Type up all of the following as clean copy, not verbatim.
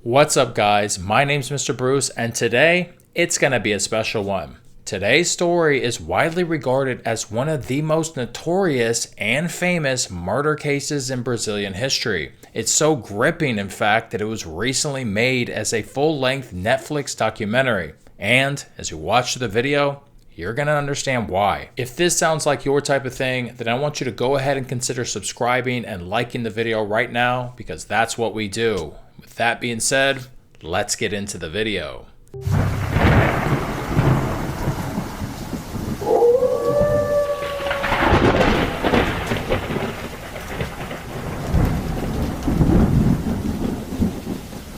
What's up, guys? My name's Mr. Bruce, and today it's gonna be a special one. Today's story is widely regarded as one of the most notorious and famous murder cases in Brazilian history. It's so gripping, in fact, that it was recently made as a full-length Netflix documentary. And as you watch the video, you're gonna understand why. If this sounds like your type of thing, then I want you to go ahead and consider subscribing and liking the video right now, because that's what we do. With that being said, let's get into the video.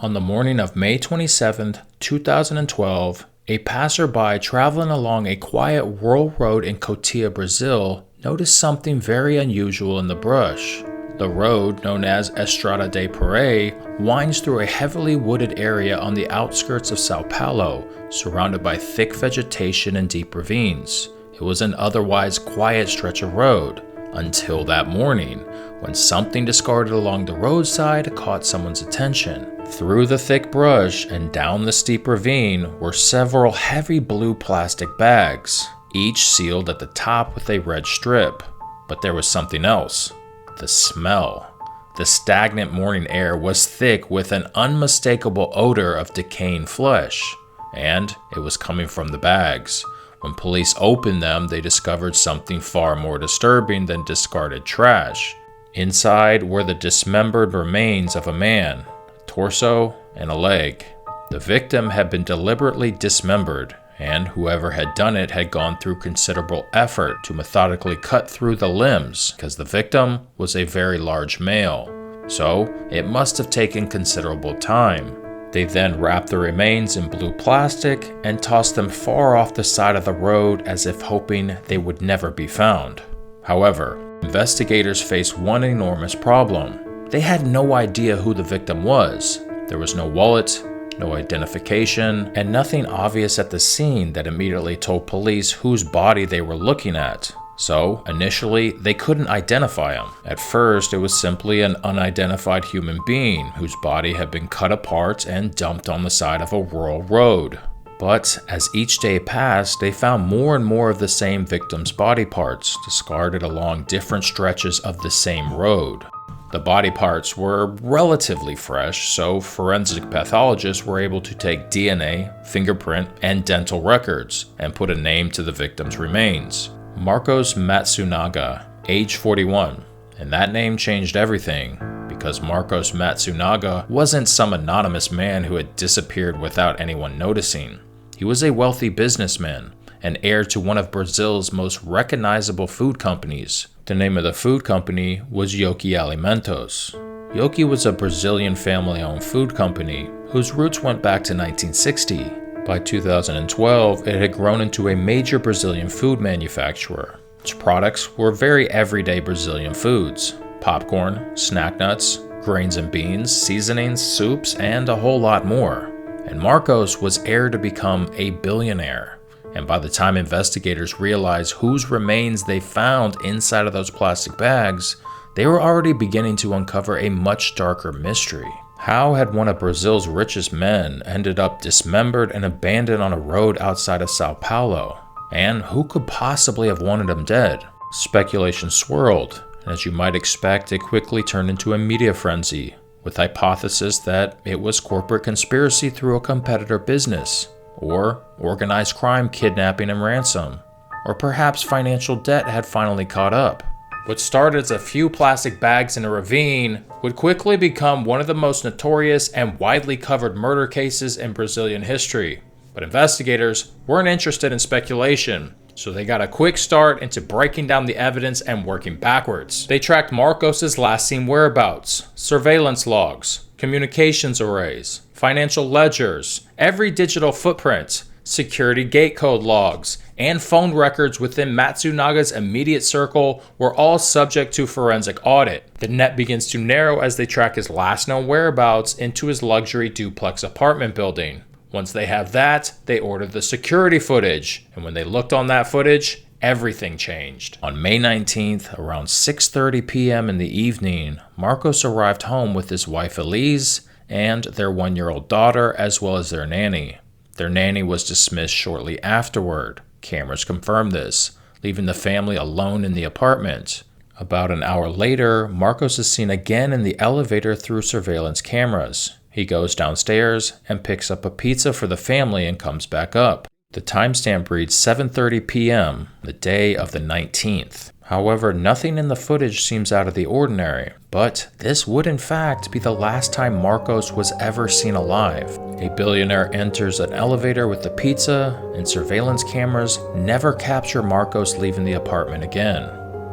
On the morning of May 27, 2012, a passerby traveling along a quiet rural road in Cotia, Brazil, noticed something very unusual in the brush. The road, known as Estrada de Paré, winds through a heavily wooded area on the outskirts of Sao Paulo, surrounded by thick vegetation and deep ravines. It was an otherwise quiet stretch of road, until that morning, when something discarded along the roadside caught someone's attention. Through the thick brush and down the steep ravine were several heavy blue plastic bags, each sealed at the top with a red strip. But there was something else. The smell. The stagnant morning air was thick with an unmistakable odor of decaying flesh, and it was coming from the bags. When police opened them, they discovered something far more disturbing than discarded trash. Inside were the dismembered remains of a man, a torso, and a leg. The victim had been deliberately dismembered, and whoever had done it had gone through considerable effort to methodically cut through the limbs, because the victim was a very large male. So it must have taken considerable time. They then wrapped the remains in blue plastic and tossed them far off the side of the road as if hoping they would never be found. However, investigators faced one enormous problem. They had no idea who the victim was. There was no wallet, no identification, and nothing obvious at the scene that immediately told police whose body they were looking at. So, initially, they couldn't identify him. At first, it was simply an unidentified human being whose body had been cut apart and dumped on the side of a rural road. But as each day passed, they found more and more of the same victim's body parts, discarded along different stretches of the same road. The body parts were relatively fresh, so forensic pathologists were able to take DNA, fingerprint, and dental records and put a name to the victim's remains. Marcos Matsunaga, age 41. And that name changed everything, because Marcos Matsunaga wasn't some anonymous man who had disappeared without anyone noticing. He was a wealthy businessman and heir to one of Brazil's most recognizable food companies. The name of the food company was Yoki Alimentos. Yoki was a Brazilian family-owned food company whose roots went back to 1960. By 2012, it had grown into a major Brazilian food manufacturer. Its products were very everyday Brazilian foods: popcorn, snack nuts, grains and beans, seasonings, soups, and a whole lot more. And Marcos was heir to become a billionaire. And by the time investigators realized whose remains they found inside of those plastic bags, they were already beginning to uncover a much darker mystery. How had one of Brazil's richest men ended up dismembered and abandoned on a road outside of Sao Paulo? And who could possibly have wanted him dead? Speculation swirled, and as you might expect, it quickly turned into a media frenzy, with hypotheses that it was corporate conspiracy through a competitor business, or organized crime kidnapping and ransom, or perhaps financial debt had finally caught up. What started as a few plastic bags in a ravine would quickly become one of the most notorious and widely covered murder cases in Brazilian history. But investigators weren't interested in speculation, so they got a quick start into breaking down the evidence and working backwards. They tracked Marcos's last seen whereabouts, surveillance logs, communications arrays, financial ledgers, every digital footprint, security gate code logs, and phone records within Matsunaga's immediate circle were all subject to forensic audit. The net begins to narrow as they track his last known whereabouts into his luxury duplex apartment building. Once they have that, they ordered the security footage, and when they looked on that footage, everything changed. On May 19th, around 6:30 p.m. in the evening, Marcos arrived home with his wife Elize and their 1-year-old daughter, as well as their nanny. Their nanny was dismissed shortly afterward. Cameras confirmed this, leaving the family alone in the apartment. About an hour later, Marcos is seen again in the elevator through surveillance cameras. He goes downstairs and picks up a pizza for the family and comes back up. The timestamp reads 7:30 p.m., the day of the 19th. However, nothing in the footage seems out of the ordinary, but this would in fact be the last time Marcos was ever seen alive. A billionaire enters an elevator with the pizza, and surveillance cameras never capture Marcos leaving the apartment again.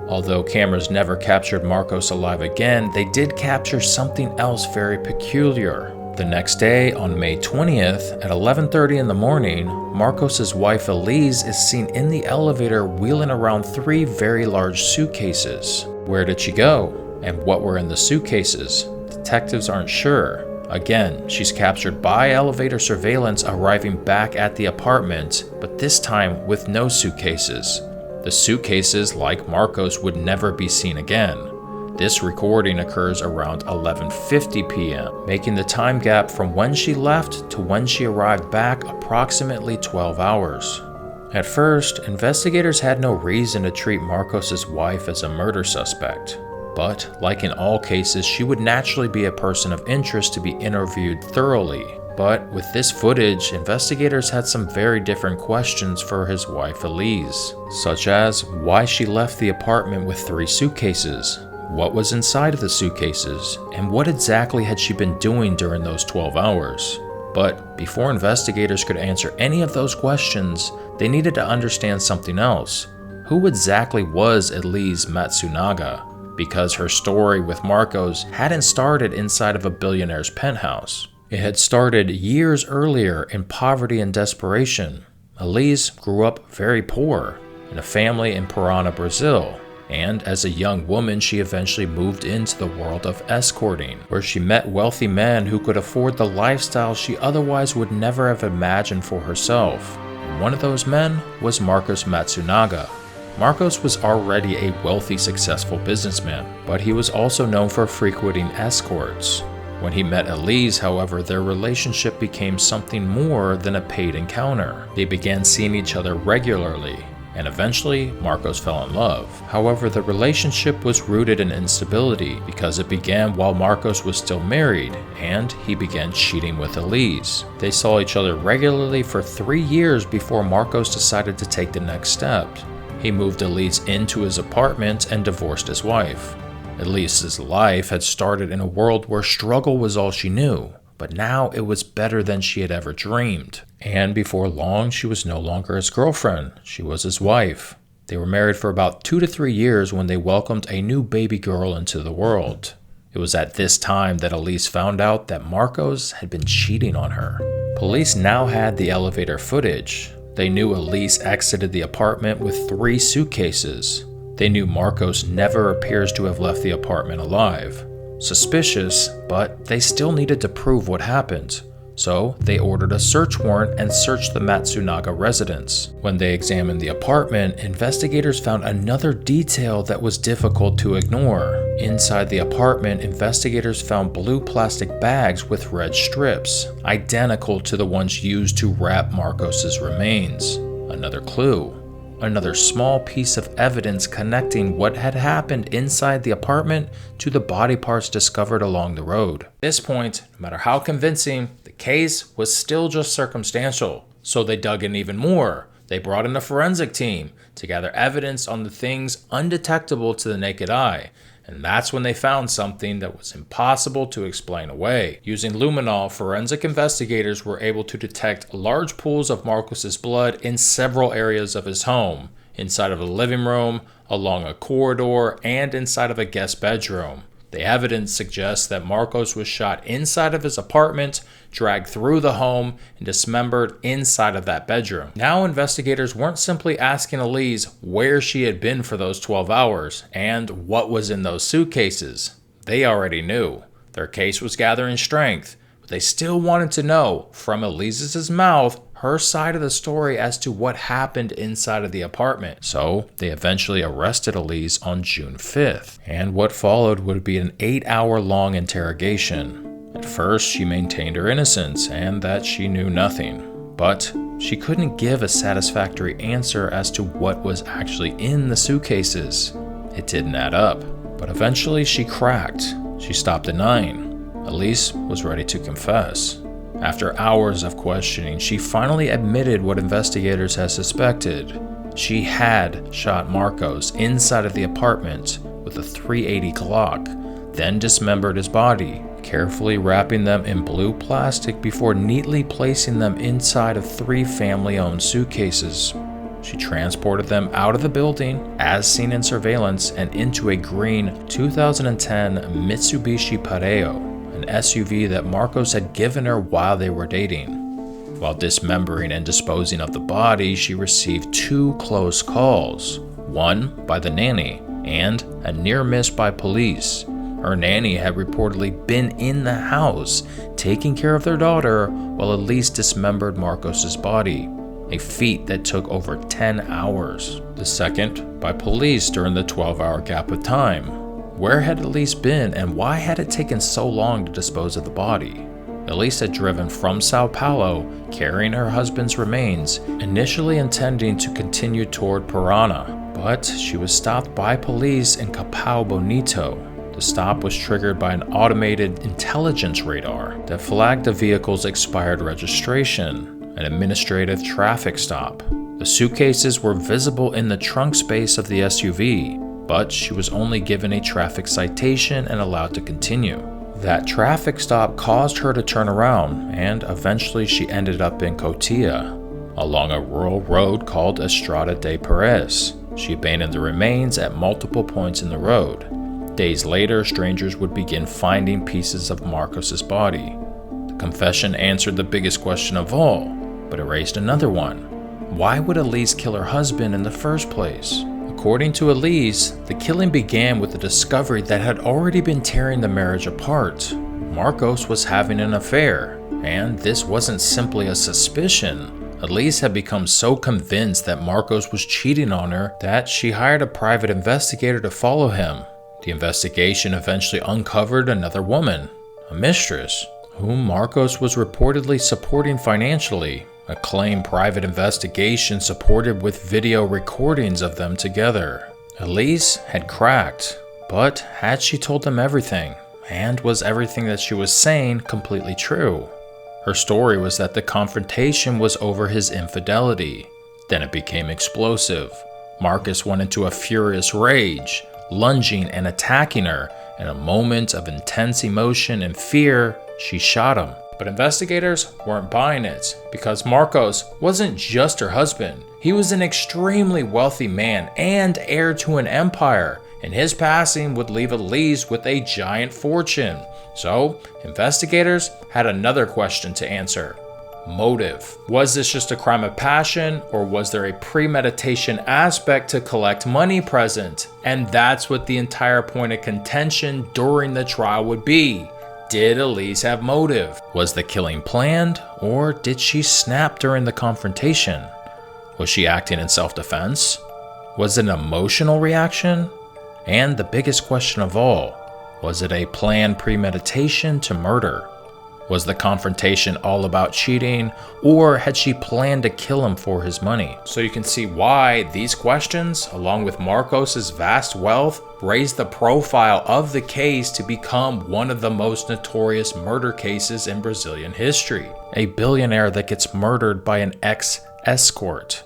Although cameras never captured Marcos alive again, they did capture something else very peculiar. The next day, on May 20th, at 11:30 in the morning, Marcos' wife Elize is seen in the elevator wheeling around 3 very large suitcases. Where did she go? And what were in the suitcases? Detectives aren't sure. Again, she's captured by elevator surveillance arriving back at the apartment, but this time with no suitcases. The suitcases, like Marcos, would never be seen again. This recording occurs around 11:50 p.m., making the time gap from when she left to when she arrived back approximately 12 hours. At first, investigators had no reason to treat Marcos' wife as a murder suspect. But, like in all cases, she would naturally be a person of interest to be interviewed thoroughly. But with this footage, investigators had some very different questions for his wife Elize, such as why she left the apartment with 3 suitcases. What was inside of the suitcases, and what exactly had she been doing during those 12 hours? But before investigators could answer any of those questions, they needed to understand something else. Who exactly was Elize Matsunaga? Because her story with Marcos hadn't started inside of a billionaire's penthouse. It had started years earlier in poverty and desperation. Elize grew up very poor, in a family in Parana, Brazil. And as a young woman, she eventually moved into the world of escorting, where she met wealthy men who could afford the lifestyle she otherwise would never have imagined for herself. And one of those men was Marcos Matsunaga. Marcos was already a wealthy, successful businessman, but he was also known for frequenting escorts. When he met Elize, however, their relationship became something more than a paid encounter. They began seeing each other regularly, and eventually, Marcos fell in love. However, the relationship was rooted in instability because it began while Marcos was still married, and he began cheating with Elize. They saw each other regularly for 3 years before Marcos decided to take the next step. He moved Elize into his apartment and divorced his wife. Elize's life had started in a world where struggle was all she knew, but now it was better than she had ever dreamed. And before long, she was no longer his girlfriend, she was his wife. They were married for about 2 to 3 years when they welcomed a new baby girl into the world. It was at this time that Elize found out that Marcos had been cheating on her. Police now had the elevator footage. They knew Elize exited the apartment with 3 suitcases. They knew Marcos never appears to have left the apartment alive. Suspicious, but they still needed to prove what happened. So they ordered a search warrant and searched the Matsunaga residence. When they examined the apartment, investigators found another detail that was difficult to ignore. Inside the apartment, investigators found blue plastic bags with red strips, identical to the ones used to wrap Marcos's remains. Another clue. Another small piece of evidence connecting what had happened inside the apartment to the body parts discovered along the road. At this point, no matter how convincing, the case was still just circumstantial. So they dug in even more. They brought in a forensic team to gather evidence on the things undetectable to the naked eye. And that's when they found something that was impossible to explain away. Using luminol, forensic investigators were able to detect large pools of Marcos's blood in several areas of his home, inside of a living room, along a corridor, and inside of a guest bedroom. The evidence suggests that Marcos was shot inside of his apartment, dragged through the home, and dismembered inside of that bedroom. Now investigators weren't simply asking Elize where she had been for those 12 hours and what was in those suitcases. They already knew. Their case was gathering strength, but they still wanted to know, from Elize's mouth, her side of the story as to what happened inside of the apartment. So they eventually arrested Elize on June 5th, and what followed would be an 8-hour-long interrogation. At first, she maintained her innocence and that she knew nothing, but she couldn't give a satisfactory answer as to what was actually in the suitcases. It didn't add up, but eventually she cracked. She stopped denying. Elize was ready to confess. After hours of questioning, she finally admitted what investigators had suspected. She had shot Marcos inside of the apartment with a .380 Glock, then dismembered his body, carefully wrapping them in blue plastic before neatly placing them inside of 3 family-owned suitcases. She transported them out of the building, as seen in surveillance, and into a green 2010 Mitsubishi Pareo, an SUV that Marcos had given her while they were dating. While dismembering and disposing of the body, she received 2 close calls, one by the nanny and a near miss by police. Her nanny had reportedly been in the house taking care of their daughter while Elize dismembered Marcos's body, a feat that took over 10 hours. The second by police during the 12-hour gap of time. Where had Elize been and why had it taken so long to dispose of the body? Elize had driven from Sao Paulo carrying her husband's remains, initially intending to continue toward Parana, but she was stopped by police in Capão Bonito. The stop was triggered by an automated intelligence radar that flagged the vehicle's expired registration, an administrative traffic stop. The suitcases were visible in the trunk space of the SUV, but she was only given a traffic citation and allowed to continue. That traffic stop caused her to turn around, and eventually she ended up in Cotia, along a rural road called Estrada de Perez. She abandoned the remains at multiple points in the road. Days later, strangers would begin finding pieces of Marcos's body. The confession answered the biggest question of all, but it raised another one. Why would Elize kill her husband in the first place? According to Elize, the killing began with the discovery that had already been tearing the marriage apart. Marcos was having an affair, and this wasn't simply a suspicion. Elize had become so convinced that Marcos was cheating on her that she hired a private investigator to follow him. The investigation eventually uncovered another woman, a mistress, whom Marcos was reportedly supporting financially. A claimed private investigation supported with video recordings of them together. Elize had cracked, but had she told them everything? And was everything that she was saying completely true? Her story was that the confrontation was over his infidelity. Then it became explosive. Marcos went into a furious rage, lunging and attacking her. In a moment of intense emotion and fear, she shot him. But investigators weren't buying it, because Marcos wasn't just her husband. He was an extremely wealthy man and heir to an empire, and his passing would leave Elize with a giant fortune. So, investigators had another question to answer. Motive. Was this just a crime of passion, or was there a premeditation aspect to collect money present? And that's what the entire point of contention during the trial would be. Did Elize have motive? Was the killing planned, or did she snap during the confrontation? Was she acting in self-defense? Was it an emotional reaction? And the biggest question of all, was it a planned premeditation to murder? Was the confrontation all about cheating, or had she planned to kill him for his money? So you can see why these questions, along with Marcos's vast wealth, raised the profile of the case to become one of the most notorious murder cases in Brazilian history. A billionaire that gets murdered by an ex-escort.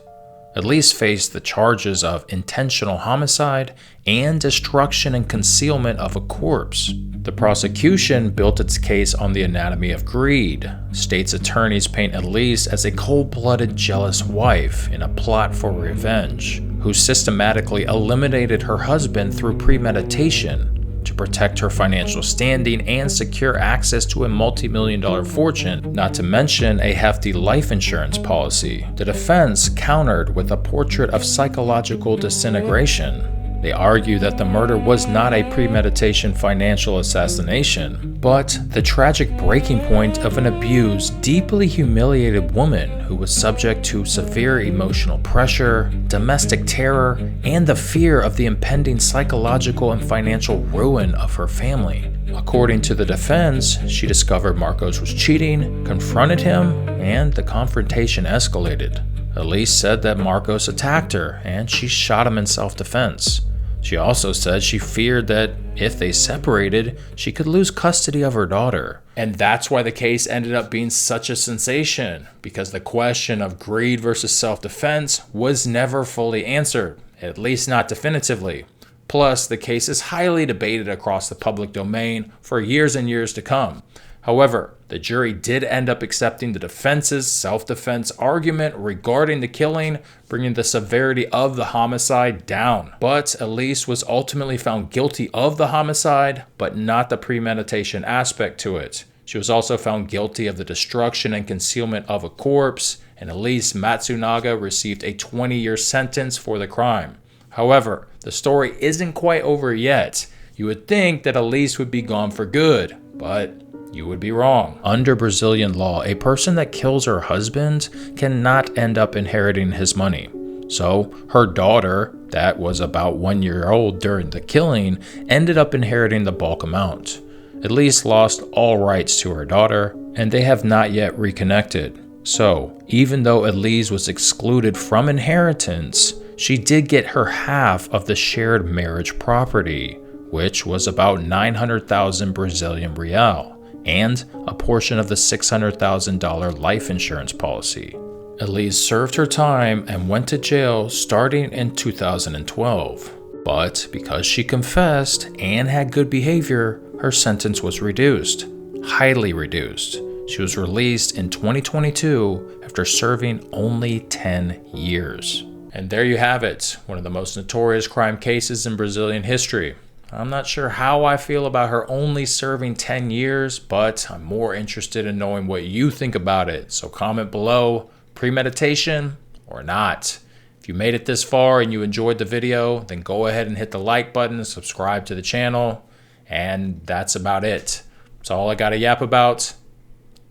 Elize faced the charges of intentional homicide and destruction and concealment of a corpse. The prosecution built its case on the anatomy of greed. State's attorneys paint Elize as a cold-blooded, jealous wife in a plot for revenge, who systematically eliminated her husband through premeditation to protect her financial standing and secure access to a multi-million-dollar fortune, not to mention a hefty life insurance policy. The defense countered with a portrait of psychological disintegration. They argue that the murder was not a premeditation financial assassination, but the tragic breaking point of an abused, deeply humiliated woman who was subject to severe emotional pressure, domestic terror, and the fear of the impending psychological and financial ruin of her family. According to the defense, she discovered Marcos was cheating, confronted him, and the confrontation escalated. Elize said that Marcos attacked her and she shot him in self-defense. She also said she feared that if they separated, she could lose custody of her daughter. And that's why the case ended up being such a sensation, because the question of greed versus self-defense was never fully answered, at least not definitively. Plus, the case is highly debated across the public domain for years and years to come. However, the jury did end up accepting the defense's self-defense argument regarding the killing, bringing the severity of the homicide down. But Elize was ultimately found guilty of the homicide, but not the premeditation aspect to it. She was also found guilty of the destruction and concealment of a corpse, and Elize Matsunaga received a 20-year sentence for the crime. However, the story isn't quite over yet. You would think that Elize would be gone for good, but you would be wrong. Under Brazilian law, a person that kills her husband cannot end up inheriting his money. So her daughter, that was about 1 year old during the killing, ended up inheriting the bulk amount. Elize lost all rights to her daughter, and they have not yet reconnected. So even though Elize was excluded from inheritance, she did get her half of the shared marriage property, which was about 900,000 Brazilian real, and a portion of the $600,000 life insurance policy. Elize served her time and went to jail starting in 2012. But because she confessed and had good behavior, her sentence was reduced, highly reduced. She was released in 2022 after serving only 10 years. And there you have it, one of the most notorious crime cases in Brazilian history. I'm not sure how I feel about her only serving 10 years, but I'm more interested in knowing what you think about it. So comment below, premeditation or not. If you made it this far and you enjoyed the video, then go ahead and hit the like button and subscribe to the channel. And that's about it. That's all I got to yap about.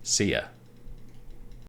See ya.